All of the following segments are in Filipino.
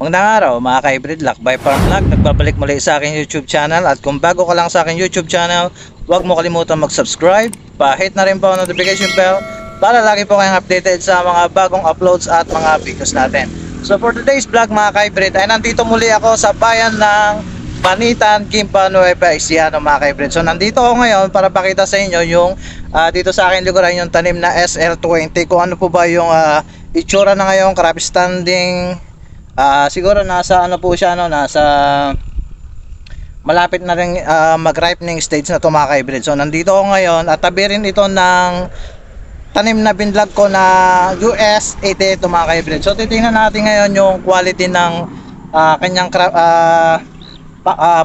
Magandang araw mga ka-hybrid, Lakbay Farm Vlog. Nagbabalik muli sa aking YouTube channel. At kung bago ka lang sa aking YouTube channel, huwag mo kalimutan mag-subscribe. Pa-hit na rin po ang notification bell para lagi po kayong updated sa mga bagong uploads at mga videos natin. So for today's vlog mga ka-hybrid, ay nandito muli ako sa bayan ng Banitan, Guimba, Nueva Ecija mga ka-hybrid. So nandito ako ngayon para pakita sa inyo yung dito sa aking lugar yung tanim na SL20. Kung ano po ba yung itsura na ngayon, crop standing. Siguro nasa ano po siya, nasa malapit na rin mag-ripening stage na ito mga ka-hybrid. So nandito ako ngayon at tabi rin ito ng tanim na binlog ko na US 88 mga ka-hybrid. So titingnan natin ngayon yung quality ng kanyang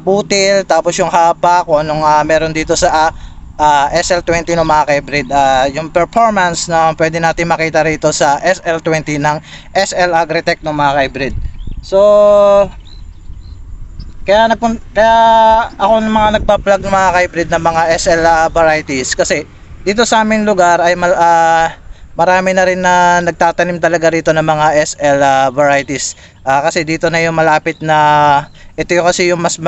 butil, tapos yung haba, kung anong meron dito sa SL20 no mga ka-hybrid. Yung performance na pwede natin makita rito sa SL20 ng SL Agritech no mga ka-hybrid. So kaya ako ng mga nagpa-vlog ng mga ka-hybrid ng mga SL varieties, kasi dito sa aming lugar ay marami na rin na nagtatanim talaga rito ng mga SL varieties. Kasi dito na yung malapit na ito yung kasi yung mas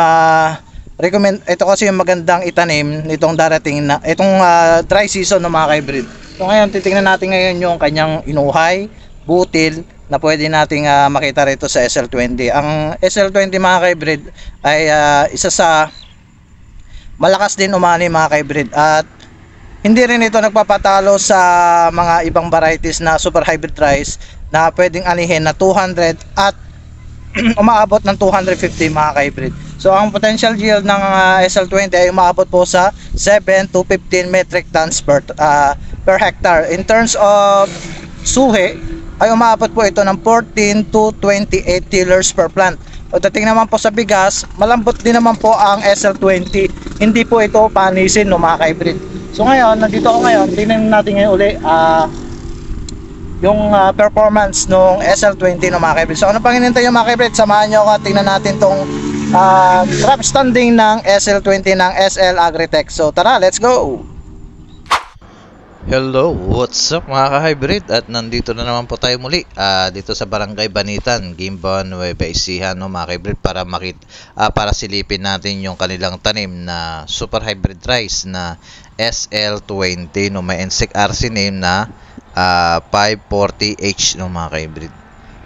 recommend, ito kasi yung magandang itanim nitong darating na itong dry season ng mga ka-hybrid. So ngayon titingnan natin ngayon yung kanyang inuhay, butil na pwede nating makita rito sa SL20. Ang SL20 mga ka-hybrid ay isa sa malakas din umani mga ka-hybrid, at hindi rin ito nagpapatalo sa mga ibang varieties na super hybrid rice na pwedeng anihin na 200 at umaabot ng 250 mga ka-hybrid. So ang potential yield ng SL20 ay umaabot po sa 7 to 15 metric tons per hectare. In terms of suhi ay umaabot po ito ng 14 to 28 tillers per plant. O dating naman po sa bigas, malambot din naman po ang SL20. Hindi po ito panisin no mga ka-hybrid. So ngayon, nandito ako ngayon, tingnan natin ngayon uli yung performance ng SL20 ng mga ka-hybrid. So ano pang hinintay yung mga ka-hybrid? Samahan nyo ako at tingnan natin tong crop standing ng SL20 ng SL Agritech. So tara, let's go! Hello, what's up mga ka-hybrid? At nandito na naman po tayo muli dito sa Barangay Banitan, Guimba, Nueva Ecija no, mga ka-hybrid, para silipin natin yung kanilang tanim na super hybrid rice na SL20 no, may insect RC name na 540H no mga ka-hybrid.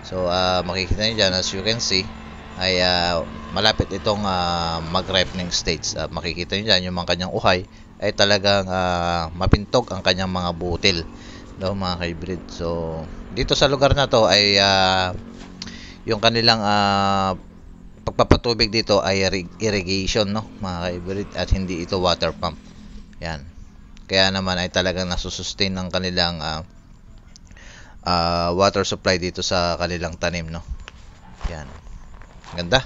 So makikita niyo dyan, as you can see ay malapit itong mag-ripening stage. Makikita niyo dyan yung mga kanyang uhay ay talagang mapintog ang kanyang mga butil no mga ka-hybrid. So dito sa lugar na to ay yung kanilang pagpapatubig dito ay irrigation no mga ka-hybrid, at hindi ito water pump. Yan. Kaya naman ay talagang nasusustain ng kanilang water supply dito sa kanilang tanim no. Yan. Ganda.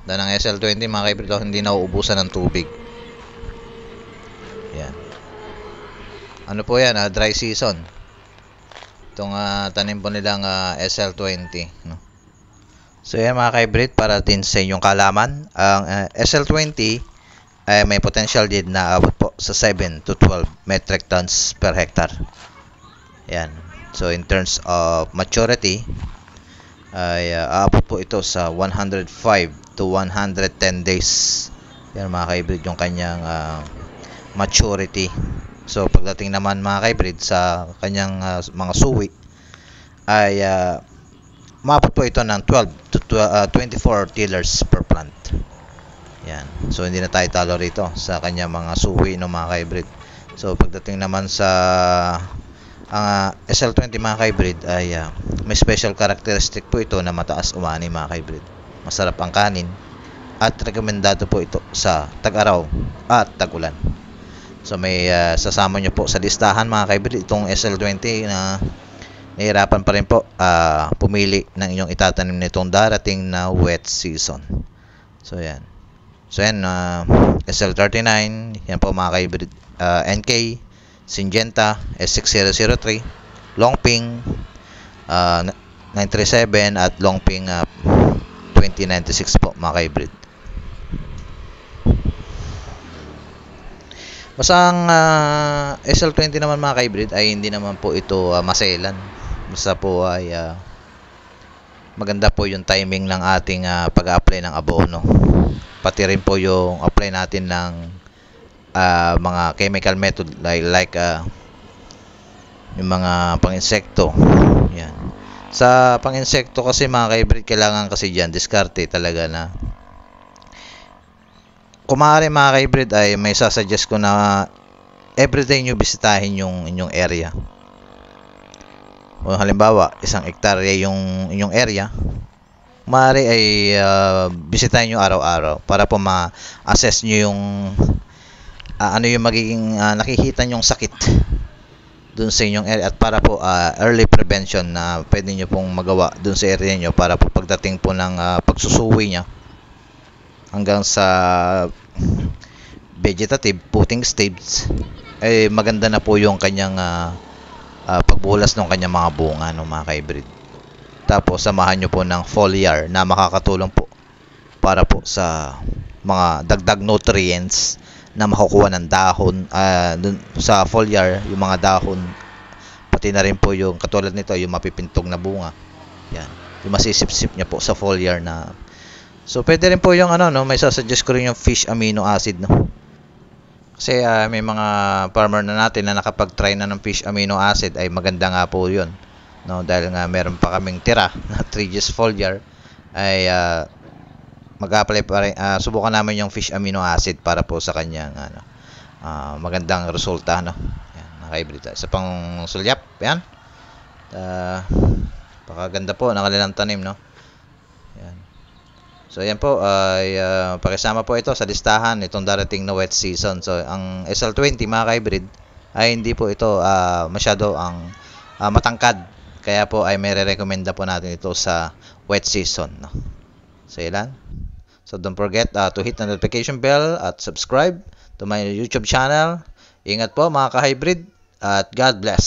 Dahil ng SL20 mga ka-hybrid, hindi nauubusan ng tubig. Yan. Ano po yan? Dry season. Itong tanim po nilang SL20 no? So yan mga ka-hybrid, para din sa inyong kalaman, ang SL20 ay may potential yield na abot po sa 7 to 12 metric tons per hectare. Yan. So in terms of maturity ay aabot po ito sa 105 to 110 days. Yan mga ka-hybrid yung kanyang maturity. So pagdating naman mga ka-hybrid sa kanyang mga suwi ay maabot po ito ng 12 to 24 tillers per plant. Yan. So hindi na tayo talo rito sa kanyang mga suwi no mga ka-hybrid. So pagdating naman sa SL20 mga ka-hybrid ay may special characteristic po ito na mataas umani mga ka-hybrid. Masarap ang kanin at rekomendado po ito sa tag-araw at tag-ulan. So may sasama nyo po sa listahan mga ka-hybrid itong SL20 na nahihirapan pa rin po pumili ng inyong itatanim nitong darating na wet season. So yan. So yan, SL39, yan po mga ka-hybrid, NK, Syngenta, S6003, Longping 937 at Longping 2096 po mga ka-hybrid. Basta ang SL20 naman mga ka-hybrid ay hindi naman po ito maselan. Basta po ay maganda po yung timing ng ating pag-apply ng abono. Pati rin po yung apply natin ng mga chemical method like yung mga pang-insekto. Yan. Sa pang-insekto kasi mga ka-hybrid, kailangan kasi diyan diskarte talaga na kung maaari mga ka-hybrid ay may sasuggest ko na everyday nyo bisitahin yung inyong area. O halimbawa, 1 hektarya yung inyong area, maaari ay bisitahin nyo araw-araw para po ma-assess nyo yung ano yung magiging nakikita nyong sakit dun sa inyong area, at para po early prevention na pwede nyo pong magawa dun sa area nyo para po pagdating po ng pagsusuwi nya hanggang sa vegetative fruiting stage ay maganda na po yung kanyang pagbulas ng kanyang mga bunga ng mga ka-hybrid. Tapos samahan nyo po ng foliar na makakatulong po para po sa mga dagdag nutrients na makukuha ng dahon dun sa foliar, yung mga dahon, pati na rin po yung katulad nito yung mapipintog na bunga. Yan, yung masisip-sip niya po sa foliar na. So pwede rin po yung may sasuggest ko rin yung fish amino acid, no. Kasi may mga farmer na natin na nakapag-try na ng fish amino acid, ay maganda nga po 'yun, no, dahil nga meron pa kaming tira na 3G's foliar, ay mag-apply pa rin, subukan namin yung fish amino acid para po sa kanyang magandang resulta, no. Yan, naka-hybrid. Isa pang sulyap, yan. Pakaganda po ng kanilang tanim, no. Yan. So yan po ay pakisama po ito sa listahan itong darating na wet season. So ang SL20 mga ka-hybrid ay hindi po ito masyado ang matangkad. Kaya po ay may re-recommenda po natin ito sa wet season, no. So yan. So don't forget to hit the notification bell at subscribe to my YouTube channel. Ingat po mga ka-hybrid at God bless.